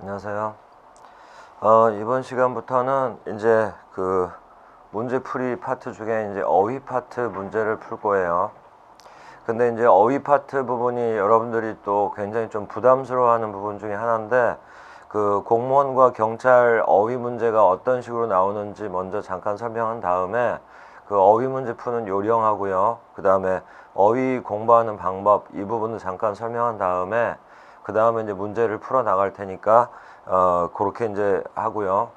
안녕하세요. 이번 시간부터는 이제 그 문제풀이 파트 중에 이제 어휘 파트 문제를 풀 거예요. 근데 이제 어휘 파트 부분이 여러분들이 또 굉장히 좀 부담스러워하는 부분 중에 하나인데, 그 공무원과 경찰 어휘 문제가 어떤 식으로 나오는지 먼저 잠깐 설명한 다음에 그 어휘 문제 푸는 요령하고요, 그 다음에 어휘 공부하는 방법, 이 부분을 잠깐 설명한 다음에 그 다음에 이제 문제를 풀어 나갈 테니까 그렇게 이제 하고요.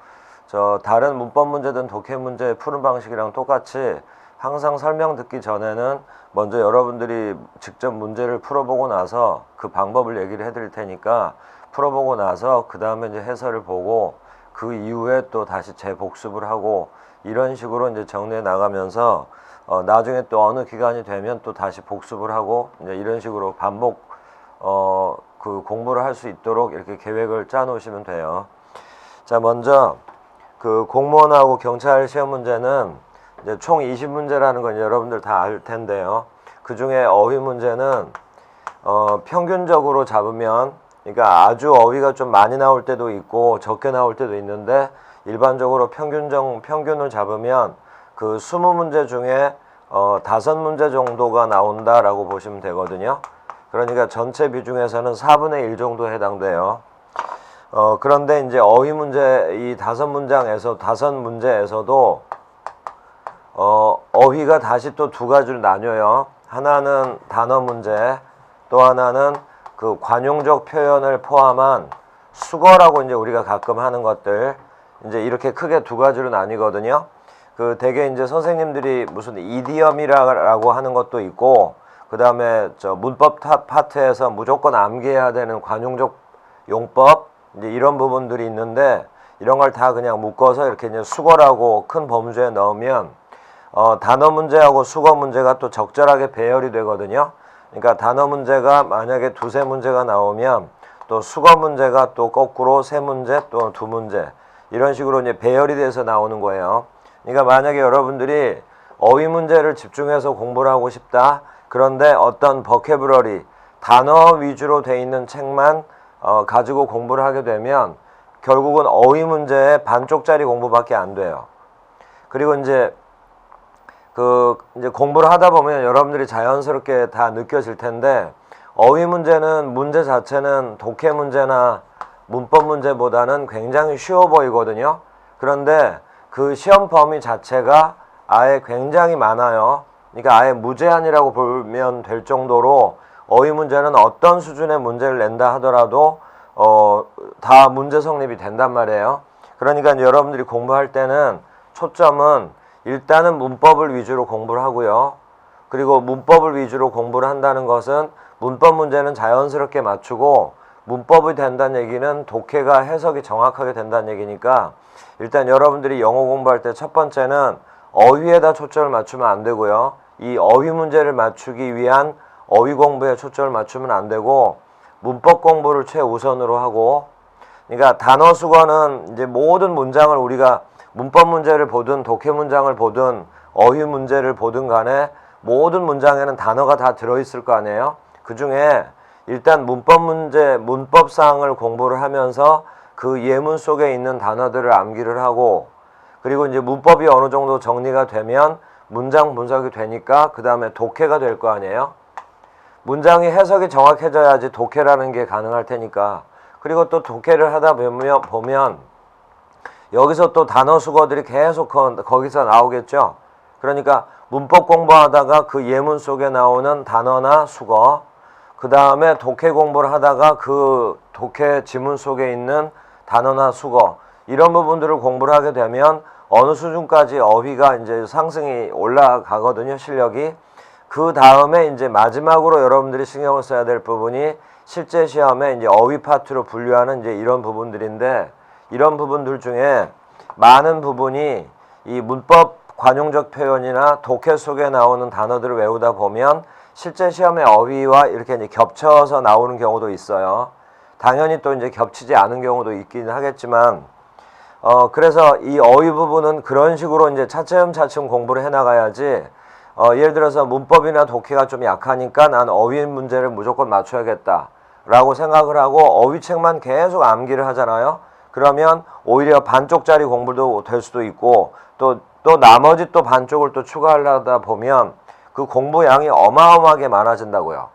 다른 문법 문제든 독해 문제 푸는 방식이랑 똑같이 항상 설명 듣기 전에는 먼저 여러분들이 직접 문제를 풀어보고 나서 그 방법을 얘기를 해드릴 테니까, 풀어보고 나서 그 다음에 이제 해설을 보고 그 이후에 또 다시 재복습을 하고, 이런 식으로 이제 정리해 나가면서 나중에 또 어느 기간이 되면 또 다시 복습을 하고, 이제 이런 식으로 반복 그 공부를 할 수 있도록 이렇게 계획을 짜 놓으시면 돼요. 자, 먼저 그 공무원하고 경찰 시험 문제는 이제 총 20문제라는 건 여러분들 다 알 텐데요. 그 중에 어휘 문제는 평균적으로 잡으면, 그러니까 아주 어휘가 좀 많이 나올 때도 있고 적게 나올 때도 있는데, 일반적으로 평균을 잡으면 그 20문제 중에 5문제 정도가 나온다라고 보시면 되거든요. 그러니까 전체 비중에서는 4분의 1 정도 해당돼요. 그런데 이제 어휘 문제 이 5문제에서도 어휘가 다시 또 두 가지로 나뉘어요. 하나는 단어 문제, 또 하나는 그 관용적 표현을 포함한 수거라고 이제 우리가 가끔 하는 것들, 이제 이렇게 크게 두 가지로 나뉘거든요. 그 대개 이제 선생님들이 무슨 이디엄이라고 하는 것도 있고, 그 다음에 문법 파트에서 무조건 암기해야 되는 관용적 용법, 이제 이런 부분들이 있는데, 이런 걸 다 그냥 묶어서 이렇게 이제 수거라고 큰 범주에 넣으면 단어 문제하고 수거 문제가 또 적절하게 배열이 되거든요. 그러니까 단어 문제가 만약에 두세 문제가 나오면 또 수거 문제가 또 거꾸로 세 문제 또 두 문제, 이런 식으로 이제 배열이 돼서 나오는 거예요. 그러니까 만약에 여러분들이 어휘 문제를 집중해서 공부를 하고 싶다, 그런데 어떤 버케브러리, 단어 위주로 돼 있는 책만 가지고 공부를 하게 되면 결국은 어휘 문제의 반쪽짜리 공부밖에 안 돼요. 그리고 이제 이제 공부를 하다 보면 여러분들이 자연스럽게 다 느껴질 텐데, 어휘 문제는 문제 자체는 독해 문제나 문법 문제보다는 굉장히 쉬워 보이거든요. 그런데 그 시험 범위 자체가 아예 굉장히 많아요. 그러니까 아예 무제한이라고 보면 될 정도로 어휘 문제는 어떤 수준의 문제를 낸다 하더라도 다 문제 성립이 된단 말이에요. 그러니까 이제 여러분들이 공부할 때는 초점은 일단은 문법을 위주로 공부를 하고요. 그리고 문법을 위주로 공부를 한다는 것은 문법 문제는 자연스럽게 맞추고, 문법이 된다는 얘기는 독해가 해석이 정확하게 된다는 얘기니까, 일단 여러분들이 영어 공부할 때 첫 번째는 어휘에다 초점을 맞추면 안 되고요. 이 어휘 문제를 맞추기 위한 어휘 공부에 초점을 맞추면 안 되고, 문법 공부를 최우선으로 하고, 그러니까 단어 수거는 이제 모든 문장을 우리가 문법 문제를 보든 독해 문장을 보든 어휘 문제를 보든 간에 모든 문장에는 단어가 다 들어있을 거 아니에요. 그 중에 일단 문법 문제, 문법상을 공부를 하면서 그 예문 속에 있는 단어들을 암기를 하고, 그리고 이제 문법이 어느 정도 정리가 되면 문장 분석이 되니까 그 다음에 독해가 될 거 아니에요. 문장이 해석이 정확해져야지 독해라는 게 가능할 테니까. 그리고 또 독해를 하다 보면 여기서 또 단어 수거들이 계속 거기서 나오겠죠. 그러니까 문법 공부하다가 그 예문 속에 나오는 단어나 수거, 그 다음에 독해 공부를 하다가 그 독해 지문 속에 있는 단어나 수거, 이런 부분들을 공부를 하게 되면 어느 수준까지 어휘가 이제 상승이 올라가거든요, 실력이. 그 다음에 이제 마지막으로 여러분들이 신경을 써야 될 부분이 실제 시험에 이제 어휘 파트로 분류하는 이제 이런 부분들인데, 이런 부분들 중에 많은 부분이 이 문법 관용적 표현이나 독해 속에 나오는 단어들을 외우다 보면 실제 시험에 어휘와 이렇게 이제 겹쳐서 나오는 경우도 있어요. 당연히 또 이제 겹치지 않은 경우도 있긴 하겠지만, 그래서 이 어휘 부분은 그런 식으로 이제 차츰차츰 공부를 해 나가야지, 예를 들어서 문법이나 독해가 좀 약하니까 난 어휘 문제를 무조건 맞춰야겠다, 라고 생각을 하고 어휘책만 계속 암기를 하잖아요. 그러면 오히려 반쪽짜리 공부도 될 수도 있고 또 나머지 또 반쪽을 또 추가하려다 보면 그 공부량이 어마어마하게 많아진다고요.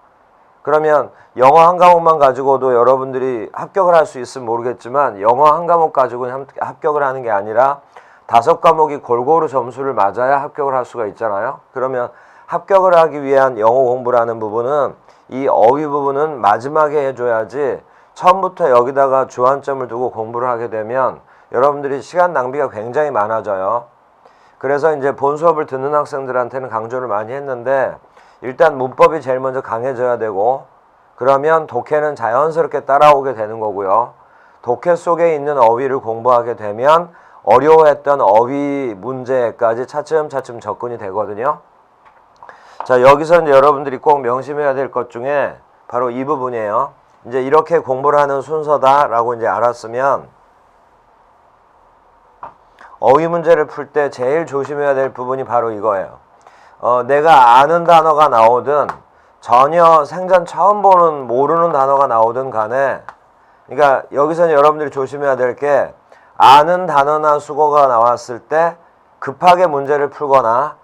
그러면 영어 한 과목만 가지고도 여러분들이 합격을 할 수 있으면 모르겠지만 영어 한 과목 가지고는 합격을 하는 게 아니라 5과목이 골고루 점수를 맞아야 합격을 할 수가 있잖아요. 그러면 합격을 하기 위한 영어 공부라는 부분은 이 어휘 부분은 마지막에 해줘야지 처음부터 여기다가 주안점을 두고 공부를 하게 되면 여러분들이 시간 낭비가 굉장히 많아져요. 그래서 이제 본 수업을 듣는 학생들한테는 강조를 많이 했는데 일단 문법이 제일 먼저 강해져야 되고 그러면 독해는 자연스럽게 따라오게 되는 거고요. 독해 속에 있는 어휘를 공부하게 되면 어려워했던 어휘 문제까지 차츰차츰 접근이 되거든요. 자, 여기서 이제 여러분들이 꼭 명심해야 될 것 중에 바로 이 부분이에요. 이제 이렇게 공부를 하는 순서다라고 이제 알았으면 어휘 문제를 풀 때 제일 조심해야 될 부분이 바로 이거예요. 내가 아는 단어가 나오든 전혀 생전 처음 보는 모르는 단어가 나오든 간에 그러니까 여기서는 여러분들이 조심해야 될 게 아는 단어나 수거가 나왔을 때 급하게 문제를 풀거나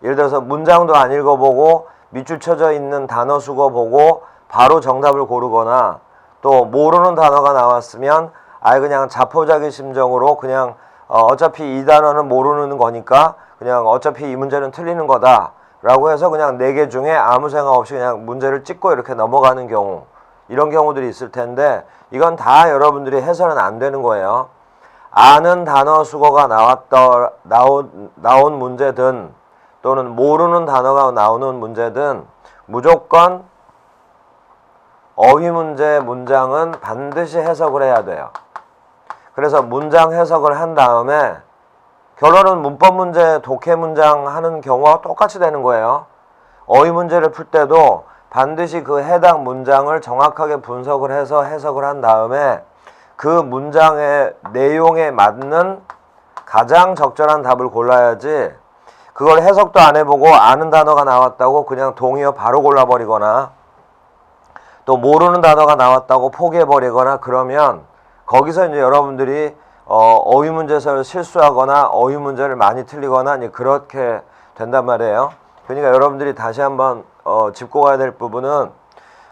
예를 들어서 문장도 안 읽어보고 밑줄 쳐져 있는 단어 수거 보고 바로 정답을 고르거나 또 모르는 단어가 나왔으면 아예 그냥 자포자기 심정으로 그냥 어차피 이 단어는 모르는 거니까 그냥 어차피 이 문제는 틀리는 거다 라고 해서 그냥 4개 중에 아무 생각 없이 그냥 문제를 찍고 이렇게 넘어가는 경우 이런 경우들이 있을 텐데 이건 다 여러분들이 해서는 안 되는 거예요. 아는 단어 수거가 나온 문제든 또는 모르는 단어가 나오는 문제든 무조건 어휘 문제 문장은 반드시 해석을 해야 돼요. 그래서 문장 해석을 한 다음에 결론은 문법 문제, 독해 문장 하는 경우와 똑같이 되는 거예요. 어휘 문제를 풀 때도 반드시 그 해당 문장을 정확하게 분석을 해서 해석을 한 다음에 그 문장의 내용에 맞는 가장 적절한 답을 골라야지 그걸 해석도 안 해보고 아는 단어가 나왔다고 그냥 동의어 바로 골라버리거나 또 모르는 단어가 나왔다고 포기해버리거나 그러면 거기서 이제 여러분들이 어휘 문제에서 실수하거나 어휘 문제를 많이 틀리거나 이제 그렇게 된단 말이에요. 그러니까 여러분들이 다시 한번 짚고 가야 될 부분은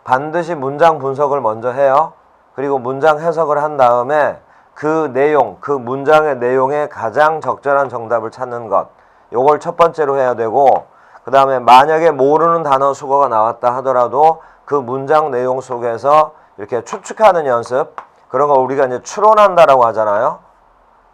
반드시 문장 분석을 먼저 해요. 그리고 문장 해석을 한 다음에 그 내용, 그 문장의 내용에 가장 적절한 정답을 찾는 것. 요걸 첫 번째로 해야 되고 그 다음에 만약에 모르는 단어 수거가 나왔다 하더라도 그 문장 내용 속에서 이렇게 추측하는 연습 그런 거 우리가 이제 추론한다라고 하잖아요.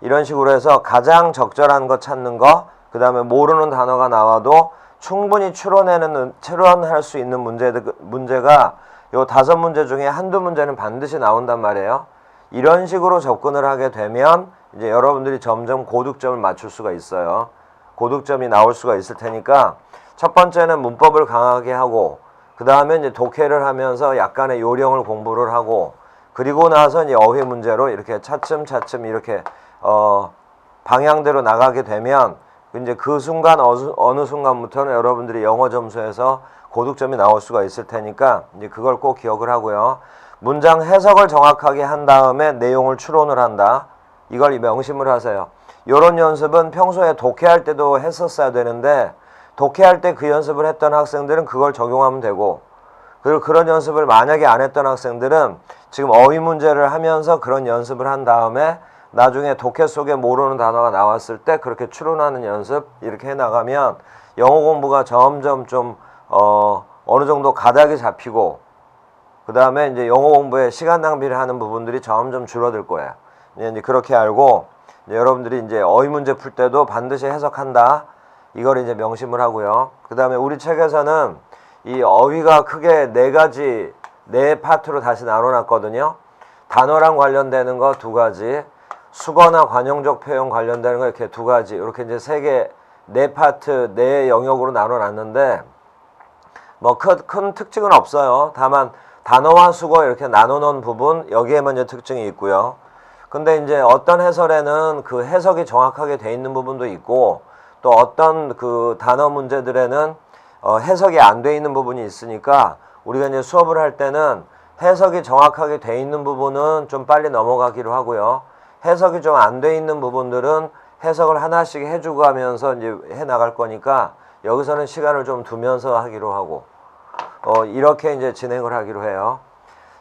이런 식으로 해서 가장 적절한 거 찾는 거 그 다음에 모르는 단어가 나와도 충분히 추론할 수 있는 문제가 요 5문제 중에 한두 문제는 반드시 나온단 말이에요. 이런 식으로 접근을 하게 되면 이제 여러분들이 점점 고득점을 맞출 수가 있어요. 고득점이 나올 수가 있을 테니까 첫 번째는 문법을 강하게 하고 그 다음에 이제 독해를 하면서 약간의 요령을 공부를 하고 그리고 나서 이제 어휘 문제로 이렇게 차츰차츰 이렇게 방향대로 나가게 되면 이제 그 순간 어느 순간부터는 여러분들이 영어 점수에서 고득점이 나올 수가 있을 테니까 이제 그걸 꼭 기억을 하고요. 문장 해석을 정확하게 한 다음에 내용을 추론을 한다. 이걸 명심을 하세요. 이런 연습은 평소에 독해할 때도 했었어야 되는데 독해할 때 그 연습을 했던 학생들은 그걸 적용하면 되고 그리고 그런 연습을 만약에 안 했던 학생들은 지금 어휘 문제를 하면서 그런 연습을 한 다음에 나중에 독해 속에 모르는 단어가 나왔을 때 그렇게 추론하는 연습 이렇게 해나가면 영어 공부가 점점 좀 어느 정도 가닥이 잡히고 그 다음에 이제 영어 공부에 시간 낭비를 하는 부분들이 점점 줄어들 거예요. 이제 그렇게 알고 이제 여러분들이 이제 어휘 문제 풀 때도 반드시 해석한다. 이걸 이제 명심을 하고요. 그 다음에 우리 책에서는 이 어휘가 크게 4가지, 4파트로 다시 나눠놨거든요. 단어랑 관련되는 거 2가지, 수거나 관용적 표현 관련되는 거 이렇게 2가지, 이렇게 이제 4파트, 4영역으로 나눠놨는데 뭐 큰 특징은 없어요. 다만 단어와 수거 이렇게 나눠놓은 부분 여기에만 이제 특징이 있고요. 근데 이제 어떤 해설에는 그 해석이 정확하게 돼 있는 부분도 있고 또 어떤 그 단어 문제들에는 해석이 안 돼 있는 부분이 있으니까 우리가 이제 수업을 할 때는 해석이 정확하게 돼 있는 부분은 좀 빨리 넘어가기로 하고요. 해석이 좀 안 돼 있는 부분들은 해석을 하나씩 해주고 하면서 이제 해 나갈 거니까 여기서는 시간을 좀 두면서 하기로 하고 이렇게 이제 진행을 하기로 해요.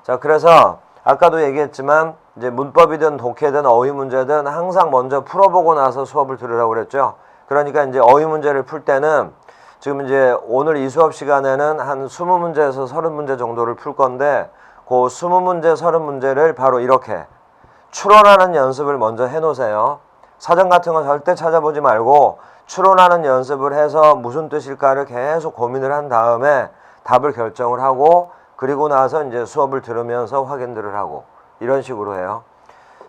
자, 그래서 아까도 얘기했지만 이제 문법이든 독해든 어휘 문제든 항상 먼저 풀어보고 나서 수업을 들으라고 그랬죠. 그러니까 이제 어휘 문제를 풀 때는 지금 이제 오늘 이 수업 시간에는 한 20문제에서 30문제 정도를 풀 건데 그 20문제, 30문제를 바로 이렇게 추론하는 연습을 먼저 해 놓으세요. 사전 같은 거 절대 찾아보지 말고 추론하는 연습을 해서 무슨 뜻일까를 계속 고민을 한 다음에 답을 결정을 하고 그리고 나서 이제 수업을 들으면서 확인들을 하고 이런 식으로 해요.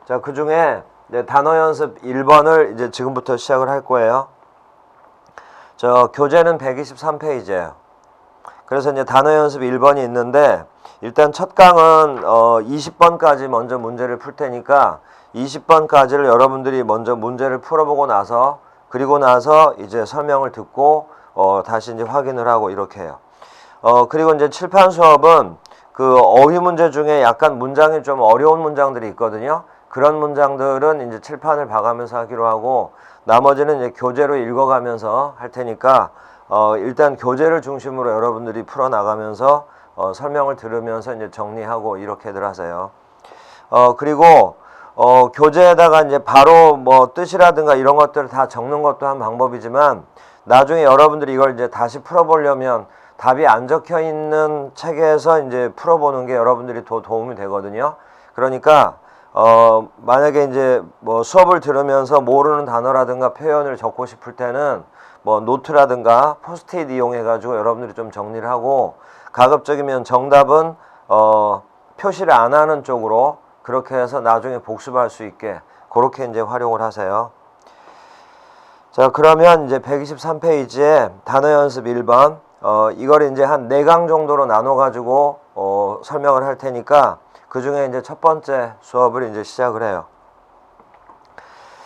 자, 그 중에 단어 연습 1번을 이제 지금부터 시작을 할 거예요. 저 교재는 123페이지예요. 그래서 이제 단어 연습 1번이 있는데 일단 첫 강은 20번까지 먼저 문제를 풀 테니까 20번까지를 여러분들이 먼저 문제를 풀어보고 나서 그리고 나서 이제 설명을 듣고 다시 이제 확인을 하고 이렇게 해요. 그리고 이제 칠판 수업은 그 어휘 문제 중에 약간 문장이 좀 어려운 문장들이 있거든요. 그런 문장들은 이제 칠판을 봐가면서 하기로 하고 나머지는 이제 교재로 읽어가면서 할 테니까 일단 교재를 중심으로 여러분들이 풀어나가면서 설명을 들으면서 이제 정리하고 이렇게들 하세요. 그리고 교재에다가 이제 바로 뭐 뜻이라든가 이런 것들을 다 적는 것도 한 방법이지만 나중에 여러분들이 이걸 이제 다시 풀어보려면 답이 안 적혀 있는 책에서 이제 풀어보는 게 여러분들이 더 도움이 되거든요. 그러니까 만약에 이제 뭐 수업을 들으면서 모르는 단어라든가 표현을 적고 싶을 때는 뭐 노트라든가 포스트잇 이용해 가지고 여러분들이 좀 정리를 하고 가급적이면 정답은 표시를 안 하는 쪽으로 그렇게 해서 나중에 복습할 수 있게 그렇게 이제 활용을 하세요. 자, 그러면 이제 123페이지에 단어 연습 1번 이걸 이제 한 4강 정도로 나눠 가지고 설명을 할 테니까 그 중에 이제 첫 번째 수업을 이제 시작을 해요.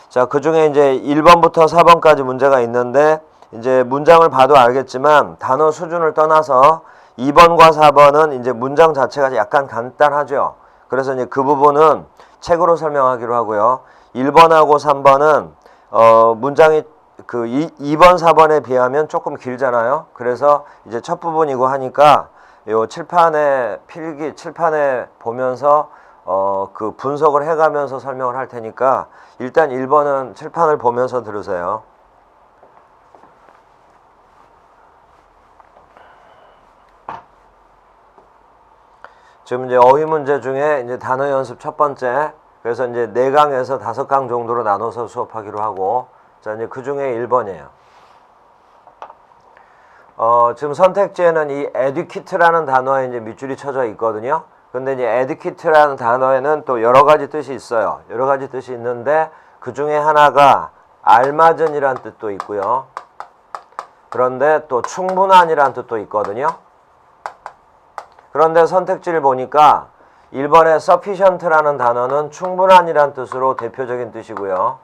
자, 그 중에 이제 1번부터 4번까지 문제가 있는데 이제 문장을 봐도 알겠지만 단어 수준을 떠나서 2번과 4번은 이제 문장 자체가 약간 간단하죠. 그래서 이제 그 부분은 책으로 설명하기로 하고요. 1번하고 3번은 문장이 그 2번, 4번에 비하면 조금 길잖아요. 그래서 이제 첫 부분이고 하니까 요 칠판에 필기 칠판에 보면서 그 분석을 해가면서 설명을 할 테니까 일단 1번은 칠판을 보면서 들으세요. 지금 이제 어휘 문제 중에 이제 단어 연습 첫 번째, 그래서 이제 4강에서 5강 정도로 나눠서 수업하기로 하고, 자, 이제 그 중에 1번이에요. 지금 선택지에는 이 educate라는 단어에 이제 밑줄이 쳐져 있거든요. 근데 이제 educate라는 단어에는 또 여러 가지 뜻이 있어요. 여러 가지 뜻이 있는데 그 중에 하나가 알맞은이란 뜻도 있고요. 그런데 또 충분한이란 뜻도 있거든요. 그런데 선택지를 보니까 1번의 sufficient라는 단어는 충분한이란 뜻으로 대표적인 뜻이고요.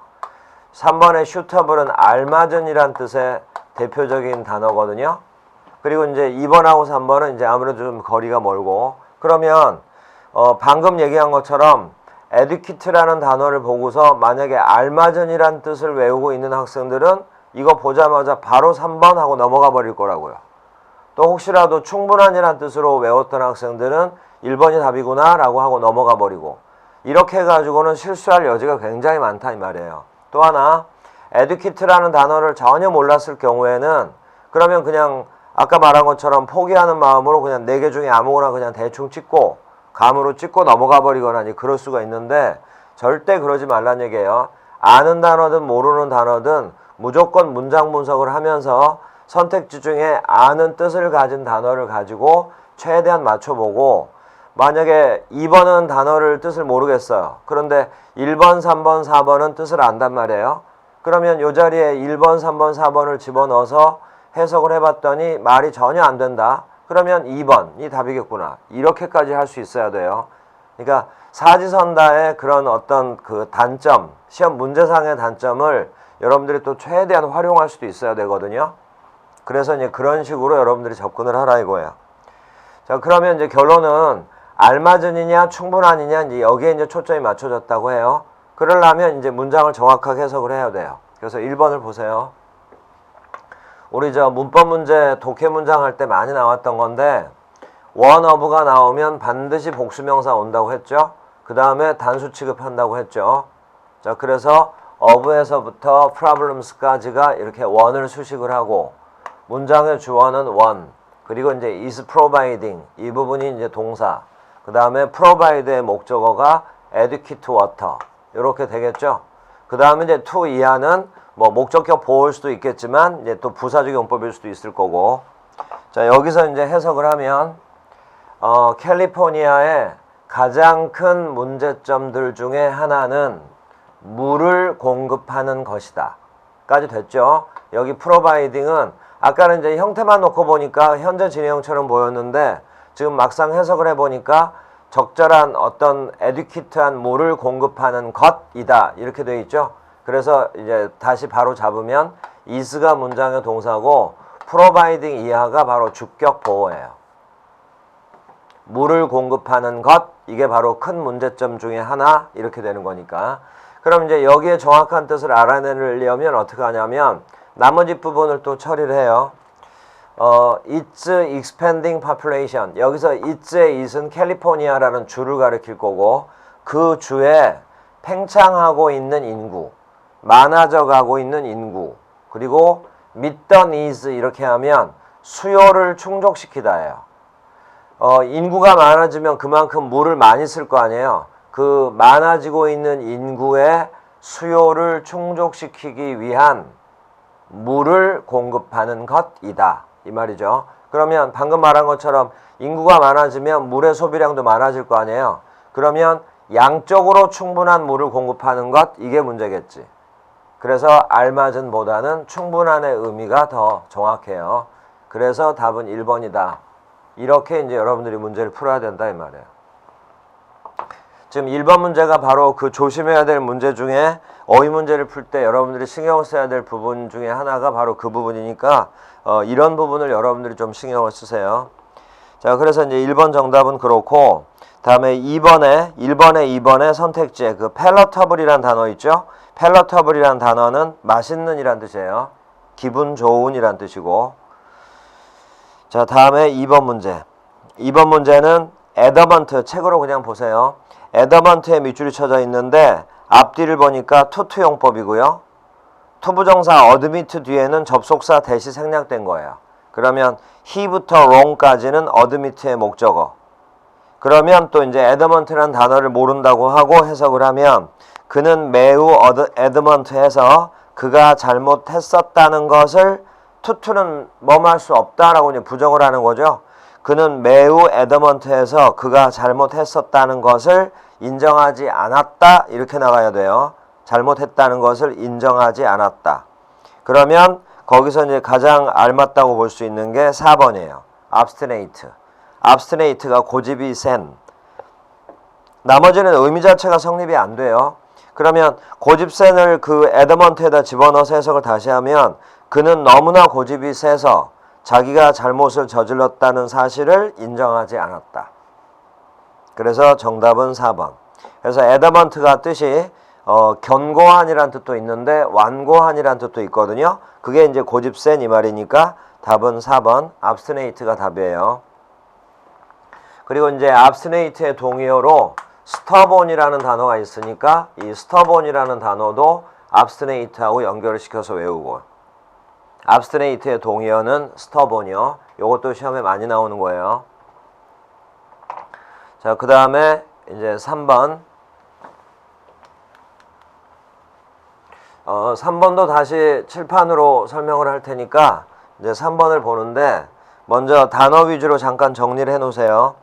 3번의 suitable은 알맞은이란 뜻의 대표적인 단어거든요. 그리고 이제 2번하고 3번은 이제 아무래도 좀 거리가 멀고, 그러면 방금 얘기한 것처럼 educate라는 단어를 보고서 만약에 알맞은이란 뜻을 외우고 있는 학생들은 이거 보자마자 바로 3번 하고 넘어가 버릴 거라고요. 또 혹시라도 충분한이란 뜻으로 외웠던 학생들은 1번이 답이구나 라고 하고 넘어가 버리고, 이렇게 해가지고는 실수할 여지가 굉장히 많다 이 말이에요. 또 하나, educate라는 단어를 전혀 몰랐을 경우에는 그러면 그냥 아까 말한 것처럼 포기하는 마음으로 그냥 4개 중에 아무거나 그냥 대충 찍고 감으로 찍고 넘어가 버리거나 그럴 수가 있는데 절대 그러지 말란 얘기예요. 아는 단어든 모르는 단어든 무조건 문장 분석을 하면서 선택지 중에 아는 뜻을 가진 단어를 가지고 최대한 맞춰보고, 만약에 2번은 단어를 뜻을 모르겠어요. 그런데 1번, 3번, 4번은 뜻을 안단 말이에요. 그러면 이 자리에 1번, 3번, 4번을 집어넣어서 해석을 해봤더니 말이 전혀 안 된다. 그러면 2번이 답이겠구나. 이렇게까지 할 수 있어야 돼요. 그러니까 사지선다의 그런 어떤 그 단점, 시험 문제상의 단점을 여러분들이 또 최대한 활용할 수도 있어야 되거든요. 그래서 이제 그런 식으로 여러분들이 접근을 하라 이거예요. 자, 그러면 이제 결론은 알맞으느냐 충분하느냐 이제 여기에 이제 초점이 맞춰졌다고 해요. 그러려면 이제 문장을 정확하게 해석을 해야 돼요. 그래서 1번을 보세요. 우리 저 문법 문제 독해 문장 할 때 많이 나왔던 건데 원 어브가 나오면 반드시 복수명사 온다고 했죠. 그 다음에 단수 취급한다고 했죠. 자, 그래서 어브에서부터 problems까지가 이렇게 원을 수식을 하고 문장의 주어는 원, 그리고 이제 is providing 이 부분이 이제 동사, 그 다음에 provide의 목적어가 adequate water 이렇게 되겠죠. 그 다음에 이제 to 이하는 뭐 목적격 보호일 수도 있겠지만 이제 또 부사적 용법일 수도 있을 거고. 자, 여기서 이제 해석을 하면 캘리포니아의 가장 큰 문제점들 중에 하나는 물을 공급하는 것이다 까지 됐죠. 여기 providing은 아까는 이제 형태만 놓고 보니까 현재 진행형처럼 보였는데 지금 막상 해석을 해보니까 적절한 어떤 adequate한 물을 공급하는 것이다 이렇게 되어 있죠. 그래서 이제 다시 바로 잡으면 is가 문장의 동사고 providing 이하가 바로 주격 보호예요. 물을 공급하는 것, 이게 바로 큰 문제점 중에 하나 이렇게 되는 거니까. 그럼 이제 여기에 정확한 뜻을 알아내려면 어떻게 하냐면 나머지 부분을 또 처리를 해요. It's expanding population. 여기서 It'의 It은 캘리포니아라는 주를 가리킬 거고 그 주에 팽창하고 있는 인구, 많아져 가고 있는 인구, 그리고 meet the needs 이렇게 하면 수요를 충족시키다예요. 인구가 많아지면 그만큼 물을 많이 쓸 거 아니에요. 그 많아지고 있는 인구의 수요를 충족시키기 위한 물을 공급하는 것이다 이 말이죠. 그러면 방금 말한 것처럼 인구가 많아지면 물의 소비량도 많아질 거 아니에요. 그러면 양적으로 충분한 물을 공급하는 것, 이게 문제겠지. 그래서 알맞은 보다는 충분한의 의미가 더 정확해요. 그래서 답은 1번이다. 이렇게 이제 여러분들이 문제를 풀어야 된다 이 말이에요. 지금 1번 문제가 바로 그 조심해야 될 문제 중에 어휘 문제를 풀 때 여러분들이 신경을 써야 될 부분 중에 하나가 바로 그 부분이니까 이런 부분을 여러분들이 좀 신경을 쓰세요. 자, 그래서 이제 1번 정답은 그렇고 다음에 1번에 2번에 선택지에 그 palatable이란 단어 있죠? palatable이란 단어는 맛있는 이란 뜻이에요. 기분 좋은 이란 뜻이고. 자, 다음에 2번 문제. 2번 문제는 adamant, 책으로 그냥 보세요. adamant에 밑줄이 쳐져 있는데 앞뒤를 보니까 투투용법이고요. 투부정사 admit 뒤에는 접속사 대시 생략된 거예요. 그러면 he부터 wrong까지는 admit의 목적어. 그러면 또 이제 adamant라는 단어를 모른다고 하고 해석을 하면 그는 매우 adamant해서 그가 잘못했었다는 것을 투투는 뭐할 수 없다라고 이제 부정을 하는 거죠. 그는 매우 adamant해서 그가 잘못했었다는 것을 인정하지 않았다 이렇게 나가야 돼요. 잘못했다는 것을 인정하지 않았다. 그러면 거기서 이제 가장 알맞다고 볼 수 있는 게 4번이에요. abstinate. abstinate가 고집이 센. 나머지는 의미 자체가 성립이 안 돼요. 그러면 고집 센을 그 adamant에다 집어넣어서 해석을 다시 하면 그는 너무나 고집이 세서 자기가 잘못을 저질렀다는 사실을 인정하지 않았다. 그래서 정답은 4번. 그래서 adamant가 뜻이 견고한이란 뜻도 있는데 완고한이란 뜻도 있거든요. 그게 이제 고집 센 이 말이니까 답은 4번 abstinate가 답이에요. 그리고 이제 abstinate의 동의어로 stubborn이라는 단어가 있으니까 이 stubborn이라는 단어도 abstinate하고 연결을 시켜서 외우고, abstinate의 동의어는 stubborn이요. 요것도 시험에 많이 나오는 거예요. 자, 그 다음에 이제 3번. 3번도 다시 칠판으로 설명을 할 테니까 이제 3번을 보는데 먼저 단어 위주로 잠깐 정리를 해 놓으세요.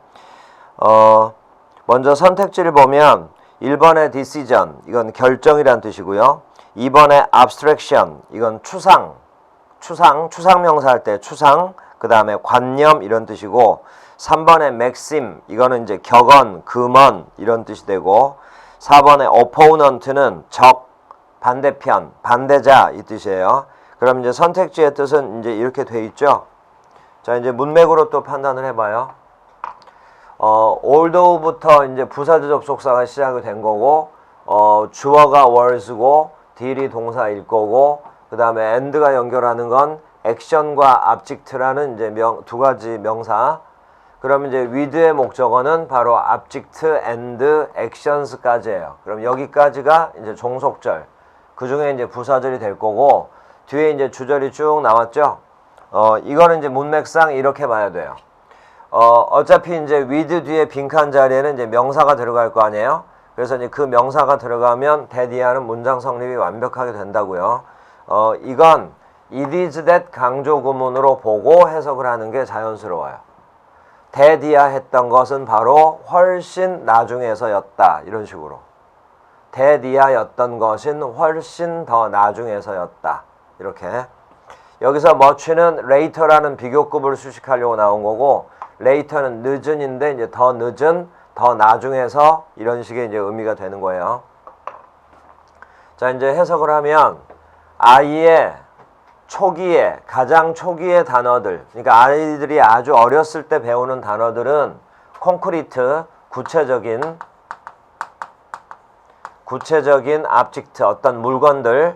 먼저 선택지를 보면 1번의 decision, 이건 결정이란 뜻이고요. 2번의 abstraction, 이건 추상명사 할 때 추상, 그 다음에 관념 이런 뜻이고, 3번의 maxim, 이거는 이제 격언, 금언 이런 뜻이 되고, 4번의 opponent는 적, 반대편, 반대자 이 뜻이에요. 그럼 이제 선택지의 뜻은 이제 이렇게 돼 있죠. 자, 이제 문맥으로 또 판단을 해봐요. although부터 이제 부사절 접속사가 시작이 된 거고, 주어가 was고, dill이 동사일 거고, 그 다음에 and가 연결하는 건 action과 object라는 이제 두 가지 명사. 그럼 이제 with의 목적어는 바로 object and actions까지예요. 그럼 여기까지가 이제 종속절. 그 중에 이제 부사절이 될 거고, 뒤에 이제 주절이 쭉 나왔죠? 이거는 이제 문맥상 이렇게 봐야 돼요. 어차피 이제 with 뒤에 빈칸 자리에는 이제 명사가 들어갈 거 아니에요? 그래서 이제 그 명사가 들어가면 that 이하는 문장 성립이 완벽하게 된다고요. 이건 it is that 강조 구문으로 보고 해석을 하는 게 자연스러워요. that 이하 했던 것은 바로 훨씬 나중에서였다. 이런 식으로. that 이하였던 것은 훨씬 더 나중에서였다. 이렇게. 여기서 much는 later라는 비교급을 수식하려고 나온 거고, later는 늦은인데 이제 더 늦은, 더 나중에서 이런 식의 이제 의미가 되는 거예요. 자, 이제 해석을 하면 아이의 초기에, 가장 초기의 단어들, 그러니까 아이들이 아주 어렸을 때 배우는 단어들은 콘크리트, 구체적인 object, 어떤 물건들,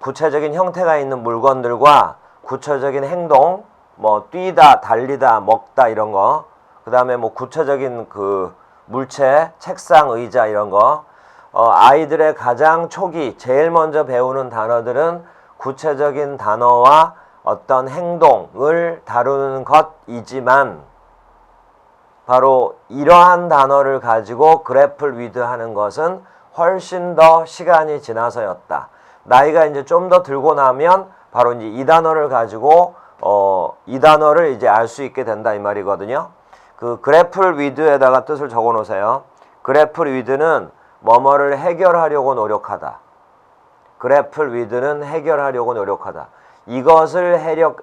구체적인 형태가 있는 물건들과 구체적인 행동, 뭐 뛰다, 달리다, 먹다 이런 거, 그 다음에 뭐 구체적인 그 물체, 책상, 의자 이런 거, 아이들의 가장 초기, 제일 먼저 배우는 단어들은 구체적인 단어와 어떤 행동을 다루는 것이지만, 바로 이러한 단어를 가지고 grapple with 하는 것은 훨씬 더 시간이 지나서였다. 나이가 이제 좀 더 들고 나면 바로 이제 이 단어를 가지고 이 단어를 이제 알 수 있게 된다 이 말이거든요. 그 grapple with에다가 뜻을 적어 놓으세요. grapple with는 뭐뭐를 해결하려고 노력하다. grapple with는 해결하려고 노력하다. 이것을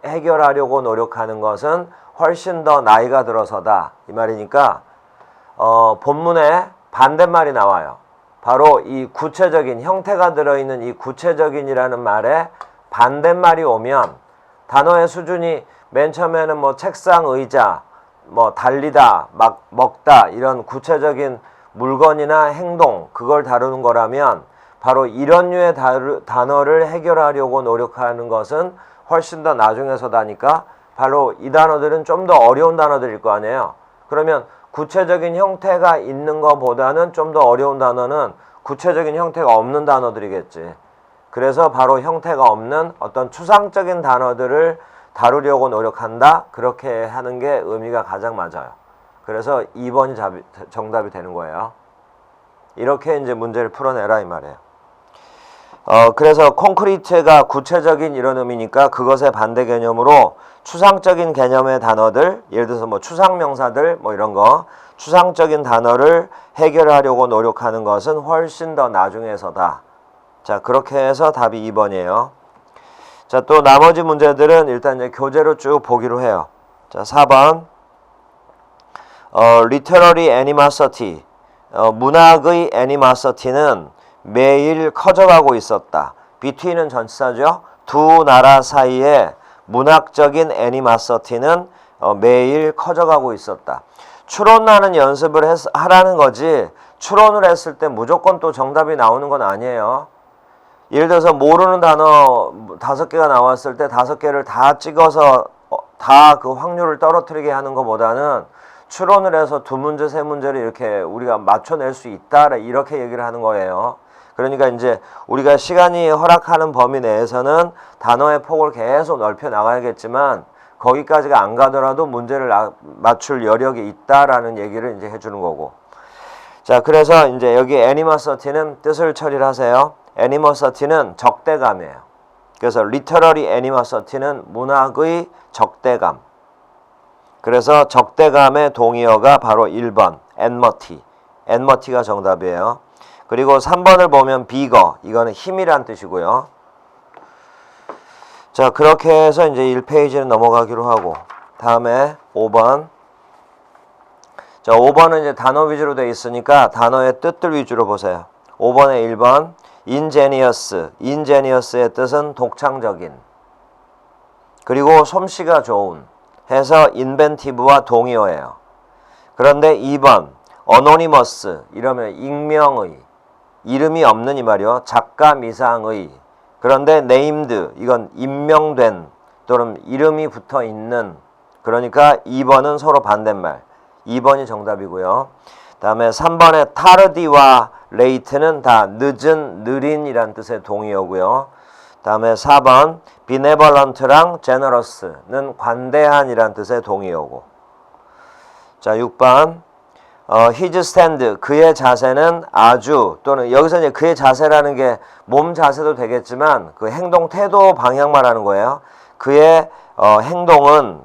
해결하려고 노력하는 것은 훨씬 더 나이가 들어서다 이 말이니까 본문에 반대말이 나와요. 바로 이 구체적인 형태가 들어있는 이 구체적인이라는 말에 반대말이 오면 단어의 수준이 맨 처음에는 뭐 책상, 의자, 뭐 달리다, 막 먹다 이런 구체적인 물건이나 행동 그걸 다루는 거라면 바로 이런 류의 단어를 해결하려고 노력하는 것은 훨씬 더 나중에서다니까 바로 이 단어들은 좀 더 어려운 단어들일 거 아니에요. 그러면 구체적인 형태가 있는 것보다는 좀 더 어려운 단어는 구체적인 형태가 없는 단어들이겠지. 그래서 바로 형태가 없는 어떤 추상적인 단어들을 다루려고 노력한다. 그렇게 하는 게 의미가 가장 맞아요. 그래서 2번이 정답이 되는 거예요. 이렇게 이제 문제를 풀어내라 이 말이에요. 그래서 콘크리트가 구체적인 이런 의미니까 그것의 반대 개념으로 추상적인 개념의 단어들, 예를 들어서 뭐 추상명사들 뭐 이런 거, 추상적인 단어를 해결하려고 노력하는 것은 훨씬 더 나중에서다. 자, 그렇게 해서 답이 2번이에요. 자, 또 나머지 문제들은 일단 이제 교재로 쭉 보기로 해요. 자, 4번. literary animosity. 문학의 animosity는 매일 커져가고 있었다. between은 전치사죠. 두 나라 사이에 문학적인 animosity는 매일 커져가고 있었다. 추론하는 연습을 하라는 거지 추론을 했을 때 무조건 또 정답이 나오는 건 아니에요. 예를 들어서 모르는 단어 5개가 나왔을 때 5개를 다 찍어서 다 그 확률을 떨어뜨리게 하는 것보다는 추론을 해서 2문제, 3문제를 이렇게 우리가 맞춰낼 수 있다 이렇게 얘기를 하는 거예요. 그러니까 이제 우리가 시간이 허락하는 범위 내에서는 단어의 폭을 계속 넓혀 나가야겠지만 거기까지가 안 가더라도 문제를 맞출 여력이 있다라는 얘기를 이제 해주는 거고. 자, 그래서 이제 여기 animosity는 뜻을 처리를 하세요. animosity는 적대감이에요. 그래서 literary animosity는 문학의 적대감. 그래서 적대감의 동의어가 바로 1번 enmity. enmity가 정답이에요. 그리고 3번을 보면 bigger. 이거는 힘이란 뜻이고요. 자, 그렇게 해서 이제 1페이지는 넘어가기로 하고 다음에 5번. 자, 5번은 이제 단어 위주로 되어 있으니까 단어의 뜻들 위주로 보세요. 5번에 1번 ingenious. ingenious의 뜻은 독창적인. 그리고 솜씨가 좋은 해서 inventive와 동의어예요. 그런데 2번 어노니머스 이러면 익명의 이름이 없는 이 말이요. 작가 미상의. 그런데 named 이건 임명된 또는 이름이 붙어 있는. 그러니까 2번은 서로 반대말. 2번이 정답이고요. 다음에 3번의 tardy와 late는 다 늦은, 느린이란 뜻의 동의어고요. 다음에 4번 benevolent랑 generous는 관대한이란 뜻의 동의어고. 자, 6번 his stand 그의 자세는 아주 또는 여기서 이제 그의 자세라는 게 몸 자세도 되겠지만 그 행동 태도 방향 말하는 거예요. 그의 행동은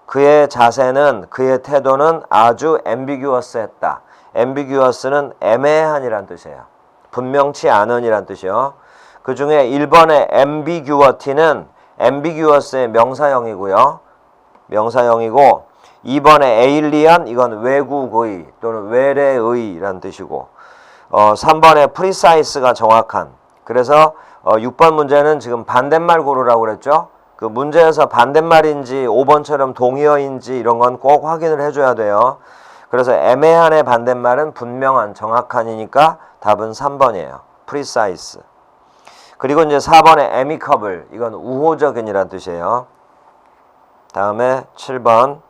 그의 자세는 그의 태도는 아주 ambiguous했다. ambiguous는 애매한이란 뜻이에요. 분명치 않은이란 뜻이요. 그 중에 1번의 ambiguity는 ambiguous의 명사형이고요. 명사형이고 2번의 alien 이건 외국의 또는 외래의란 뜻이고 3번의 precise가 정확한. 그래서 6번 문제는 지금 반대말 고르라고 그랬죠. 그 문제에서 반대말인지 5번처럼 동의어인지 이런 건 꼭 확인을 해줘야 돼요. 그래서 애매한의 반대말은 분명한, 정확한이니까 답은 3번이에요. precise. 그리고 이제 4번의 amicable 이건 우호적인이란 뜻이에요. 다음에 7번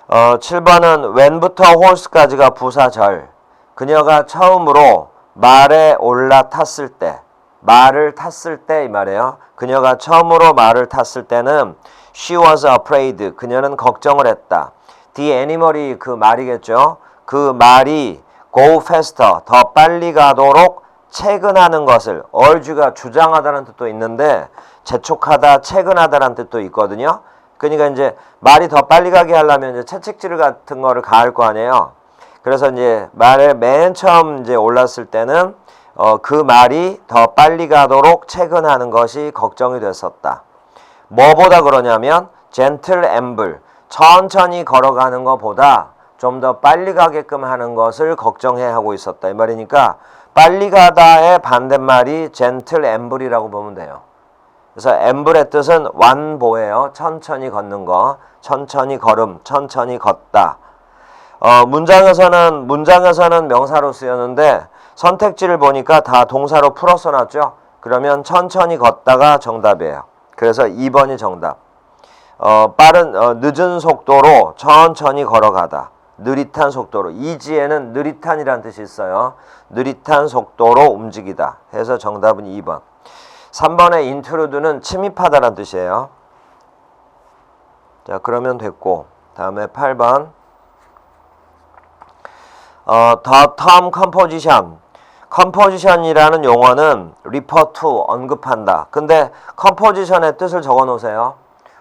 7번은 when부터 horse까지가 부사절. 그녀가 처음으로 말에 올라탔을 때, 말을 탔을 때 이 말이에요. 그녀가 처음으로 말을 탔을 때는 she was afraid. 그녀는 걱정을 했다. the animal이 그 말이겠죠. 그 말이 go faster. 더 빨리 가도록 채근하는 것을 urge가 주장하다는 뜻도 있는데 재촉하다, 채근하다는 뜻도 있거든요. 그러니까 이제 말이 더 빨리 가게 하려면 이제 채찍질 같은 거를 가할 거 아니에요. 그래서 이제 말에 맨 처음 이제 올랐을 때는 그 말이 더 빨리 가도록 채근하는 것이 걱정이 됐었다. 뭐보다 그러냐면 gentle amble 천천히 걸어가는 것보다 좀 더 빨리 가게끔 하는 것을 걱정해 하고 있었다. 이 말이니까 빨리 가다의 반대말이 gentle amble이라고 보면 돼요. 그래서 amble의 뜻은 완보예요. 천천히 걷는 거, 천천히 걸음, 천천히 걷다. 문장에서는 명사로 쓰였는데 선택지를 보니까 다 동사로 풀어서 놨죠. 그러면 천천히 걷다가 정답이에요. 그래서 2번이 정답. 늦은 속도로 천천히 걸어가다. 느릿한 속도로. 이지에는 느릿한이라는 뜻이 있어요. 느릿한 속도로 움직이다. 해서 정답은 2번. 3번의 intrude는 침입하다라는 뜻이에요. 자, 그러면 됐고. 다음에 8번. The term composition. composition이라는 용어는 refer to, 언급한다. 근데 composition의 뜻을 적어 놓으세요.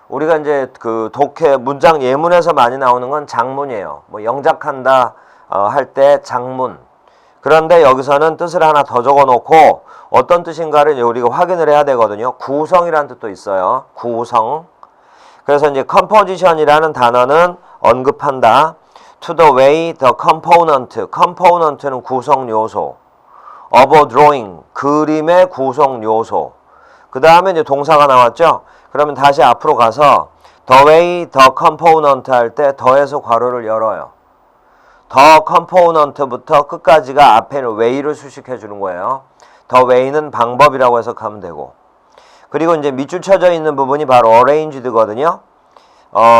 우리가 이제 그 독해 문장 예문에서 많이 나오는 건 장문이에요. 뭐 영작한다 할 때 장문. 그런데 여기서는 뜻을 하나 더 적어 놓고 어떤 뜻인가를 우리가 확인을 해야 되거든요. 구성이라는 뜻도 있어요. 구성. 그래서 이제 composition이라는 단어는 언급한다. To the way the component. component는 구성 요소. of a drawing. 그림의 구성 요소. 그 다음에 이제 동사가 나왔죠. 그러면 다시 앞으로 가서 the way the component 할 때 더해서 괄호를 열어요. the component부터 끝까지가 앞에는 way를 수식해 주는 거예요. the way는 방법이라고 해석하면 되고. 그리고 이제 밑줄 쳐져 있는 부분이 바로 arranged거든요.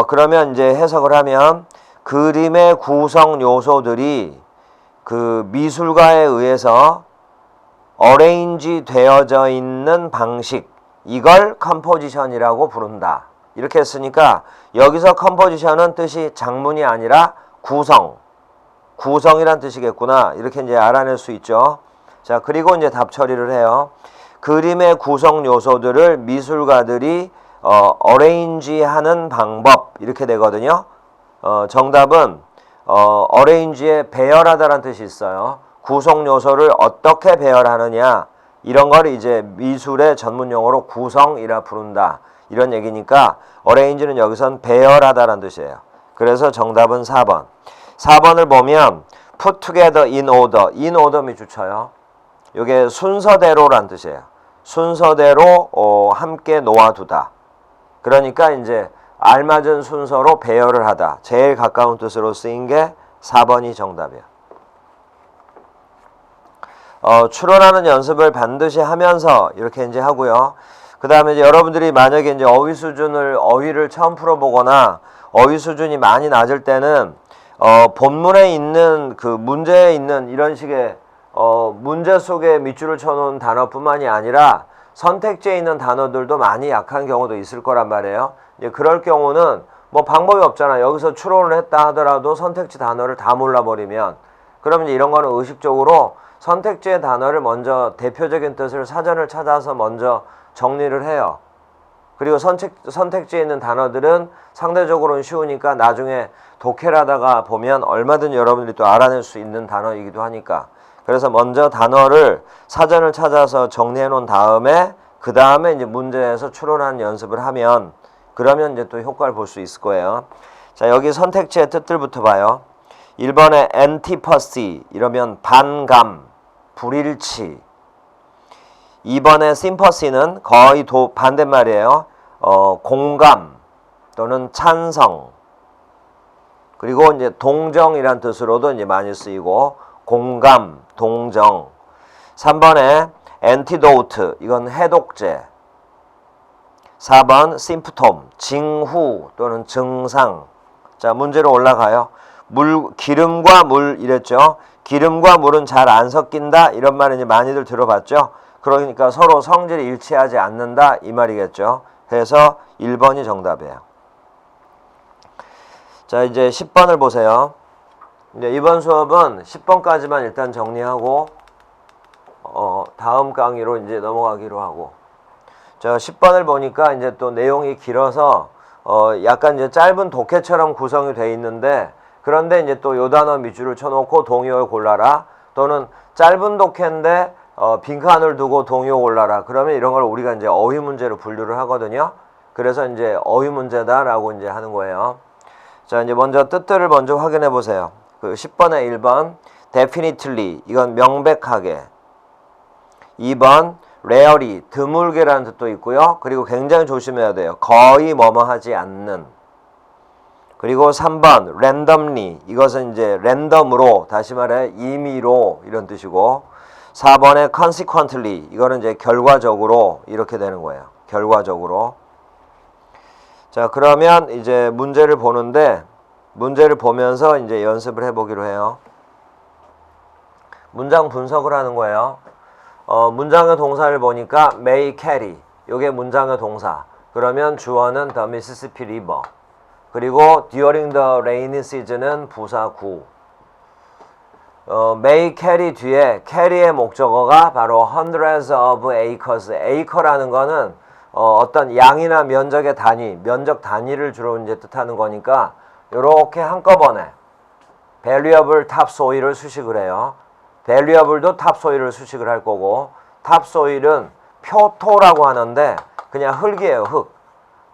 그러면 이제 해석을 하면 그림의 구성 요소들이 그 미술가에 의해서 arrange 되어져 있는 방식, 이걸 컴포지션이라고 부른다. 이렇게 했으니까 여기서 컴포지션은 뜻이 장문이 아니라 구성, 구성이란 뜻이겠구나. 이렇게 이제 알아낼 수 있죠. 자, 그리고 이제 답 처리를 해요. 그림의 구성 요소들을 미술가들이 arrange하는 방법, 이렇게 되거든요. 정답은 arrange에 배열하다라는 뜻이 있어요. 구성 요소를 어떻게 배열하느냐, 이런 걸 이제 미술의 전문 용어로 구성이라 부른다. 이런 얘기니까 arrange는 여기선 배열하다라는 뜻이에요. 그래서 정답은 4번. 4번을 보면 put together in order. in order 밑줄 쳐요. 이게 순서대로란 뜻이에요. 순서대로 함께 놓아두다. 그러니까 이제 알맞은 순서로 배열을 하다. 제일 가까운 뜻으로 쓰인 게 4번이 정답이야. 추론하는 연습을 반드시 하면서 이렇게 이제 하고요. 그 다음에 이제 여러분들이 만약에 이제 어휘를 처음 풀어보거나 어휘 수준이 많이 낮을 때는 본문에 있는 그 문제에 있는 이런 식의 문제 속에 밑줄을 쳐놓은 단어뿐만이 아니라 선택지에 있는 단어들도 많이 약한 경우도 있을 거란 말이에요. 이제 그럴 경우는 뭐 방법이 없잖아. 여기서 추론을 했다 하더라도 선택지 단어를 다 몰라버리면 그러면 이제 이런 거는 의식적으로 선택지의 단어를 먼저 대표적인 뜻을 사전을 찾아서 먼저 정리를 해요. 그리고 선택지에 있는 단어들은 상대적으로는 쉬우니까 나중에 독해를 하다가 보면 얼마든지 여러분들이 또 알아낼 수 있는 단어이기도 하니까. 그래서 먼저 단어를 사전을 찾아서 정리해 놓은 다음에 그 다음에 이제 문제에서 추론하는 연습을 하면 그러면 이제 또 효과를 볼 수 있을 거예요. 자, 여기 선택지의 뜻들부터 봐요. 1번에 antipathy 이러면 반감, 불일치. 2번의 sympathy는 거의 반대말이에요. 공감 또는 찬성. 그리고 이제 동정이란 뜻으로도 이제 많이 쓰이고 공감, 동정. 3번에 antidote 이건 해독제. 4번 symptom 징후 또는 증상. 자, 문제로 올라가요. 기름과 물 이랬죠. 기름과 물은 잘 안 섞인다 이런 말은 이제 많이들 들어봤죠. 그러니까 서로 성질이 일치하지 않는다 이 말이겠죠. 그래서 1번이 정답이에요. 자, 이제 10번을 보세요. 이제 이번 수업은 10번까지만 일단 정리하고 다음 강의로 이제 넘어가기로 하고. 자, 10번을 보니까 이제 또 내용이 길어서 약간 이제 짧은 독해처럼 구성이 돼 있는데 그런데 이제 또 요 단어 밑줄을 쳐놓고 동의어를 골라라 또는 짧은 독해인데 빈칸을 두고 동의어 골라라. 그러면 이런 걸 우리가 이제 어휘 문제로 분류를 하거든요. 그래서 이제 어휘 문제다라고 이제 하는 거예요. 자, 이제 먼저 뜻들을 먼저 확인해 보세요. 그 10번에 1번 definitely 이건 명백하게. 2번 rarely 드물게라는 뜻도 있고요. 그리고 굉장히 조심해야 돼요. 거의 뭐뭐 하지 않는. 그리고 3번 randomly 이것은 이제 랜덤으로 다시 말해 임의로 이런 뜻이고 4번에 consequently 이거는 이제 결과적으로 이렇게 되는 거예요. 결과적으로. 자, 그러면 이제 문제를 보는데 문제를 보면서 이제 연습을 해보기로 해요. 문장 분석을 하는 거예요. 문장의 동사를 보니까 may carry 요게 문장의 동사. 그러면 주어는 the Mississippi River. 그리고 during the rainy season은 부사 구. may carry 뒤에 carry의 목적어가 바로 hundreds of acres. acre라는 거는 어떤 양이나 면적의 단위, 면적 단위를 주로 이제 뜻하는 거니까 요렇게 한꺼번에 valuable topsoil을 수식을 해요. valuable도 topsoil을 수식을 할 거고 topsoil은 표토라고 하는데 그냥 흙이에요. 흙.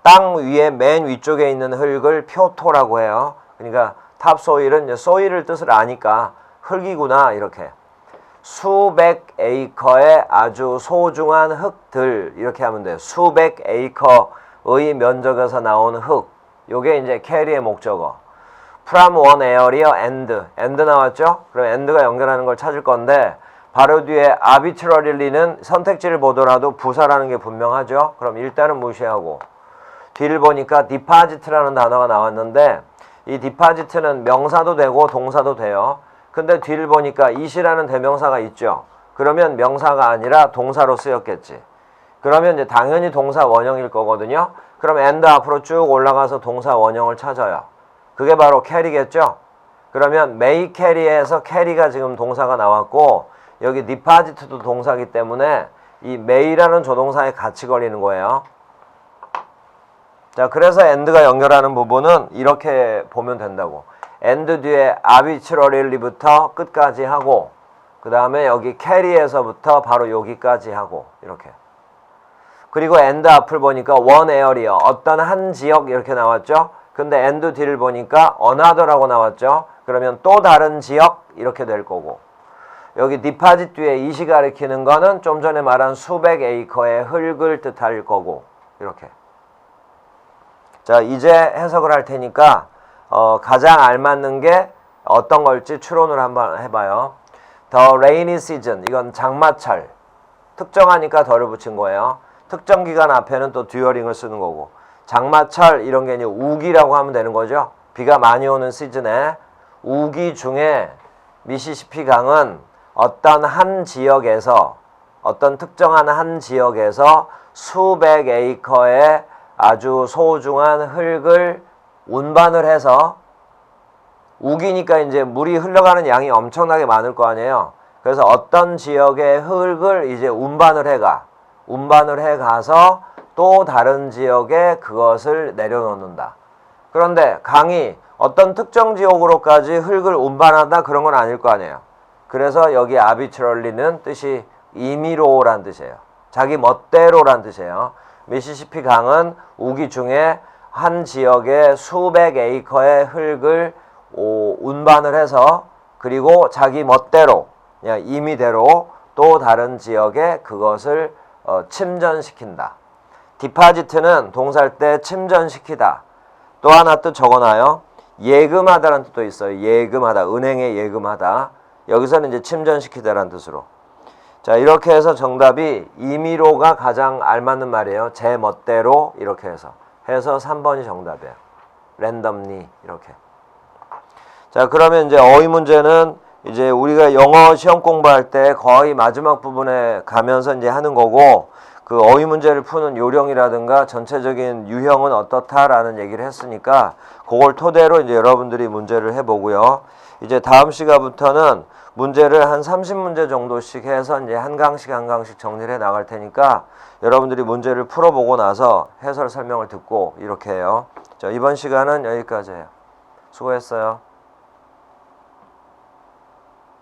땅 위에 맨 위쪽에 있는 흙을 표토라고 해요. 그러니까 topsoil은 이제 soil을 뜻을 아니까 흙이구나 이렇게. 수백 에이커의 아주 소중한 흙들 이렇게 하면 돼요. 수백 에이커의 면적에서 나온 흙. 요게 이제 carry의 목적어. from one area and 나왔죠? 그럼 and가 연결하는 걸 찾을 건데 바로 뒤에 arbitrary는 선택지를 보더라도 부사라는 게 분명하죠? 그럼 일단은 무시하고 뒤를 보니까 deposit라는 단어가 나왔는데 이 deposit는 명사도 되고 동사도 돼요. 근데 뒤를 보니까 it이라는 대명사가 있죠. 그러면 명사가 아니라 동사로 쓰였겠지. 그러면 이제 당연히 동사 원형일 거거든요. 그럼 and 앞으로 쭉 올라가서 동사 원형을 찾아요. 그게 바로 carry겠죠. 그러면 may carry에서 carry가 지금 동사가 나왔고 여기 deposit도 동사기 때문에 이 may라는 조동사에 같이 걸리는 거예요. 자, 그래서 and가 연결하는 부분은 이렇게 보면 된다고. and 뒤에 arbitrary부터 끝까지 하고 그 다음에 여기 carry에서부터 바로 여기까지 하고 이렇게. 그리고 and 앞을 보니까 one area 어떤 한 지역 이렇게 나왔죠. 근데 and 뒤를 보니까 another라고 나왔죠. 그러면 또 다른 지역 이렇게 될 거고 여기 deposit 뒤에 it이 가리키는 거는 좀 전에 말한 수백 에이커의 흙을 뜻할 거고 이렇게. 자, 이제 해석을 할 테니까 가장 알맞는 게 어떤 걸지 추론을 한번 해봐요. The rainy season, 이건 장마철. 특정하니까 덜을 붙인 거예요. 특정 기간 앞에는 또 듀어링을 쓰는 거고, 장마철 이런 게 이제 우기라고 하면 되는 거죠. 비가 많이 오는 시즌에 우기 중에 미시시피 강은 어떤 한 지역에서, 어떤 특정한 한 지역에서 수백 에이커의 아주 소중한 흙을 운반을 해서, 우기니까 이제 물이 흘러가는 양이 엄청나게 많을 거 아니에요. 그래서 어떤 지역의 흙을 이제 운반을 해가서 또 다른 지역에 그것을 내려놓는다. 그런데 강이 어떤 특정 지역으로까지 흙을 운반한다, 그런 건 아닐 거 아니에요. 그래서 여기 arbitrarly는 뜻이 임의로란 뜻이에요. 자기 멋대로란 뜻이에요. 미시시피 강은 우기 중에 한 지역에 수백 에이커의 흙을 운반을 해서, 그리고 자기 멋대로, 그냥 임의대로 또 다른 지역에 그것을 침전시킨다. 디파지트는 동사일 때 침전시키다. 또 하나 뜻 적어놔요. 예금하다라는 뜻도 있어요. 예금하다, 은행에 예금하다. 여기서는 이제 침전시키다라는 뜻으로. 자, 이렇게 해서 정답이 임의로가 가장 알맞는 말이에요. 제 멋대로, 이렇게 해서 3번이 정답이에요. randomly, 이렇게. 자, 그러면 이제 어휘 문제는 이제 우리가 영어 시험 공부할 때 거의 마지막 부분에 가면서 이제 하는 거고, 그 어휘 문제를 푸는 요령이라든가 전체적인 유형은 어떻다라는 얘기를 했으니까 그걸 토대로 이제 여러분들이 문제를 해보고요. 이제 다음 시간부터는 문제를 한 30문제 정도씩 해서 이제 한 강씩 정리를 해 나갈 테니까 여러분들이 문제를 풀어보고 나서 해설 설명을 듣고 이렇게 해요. 자, 이번 시간은 여기까지예요. 수고했어요.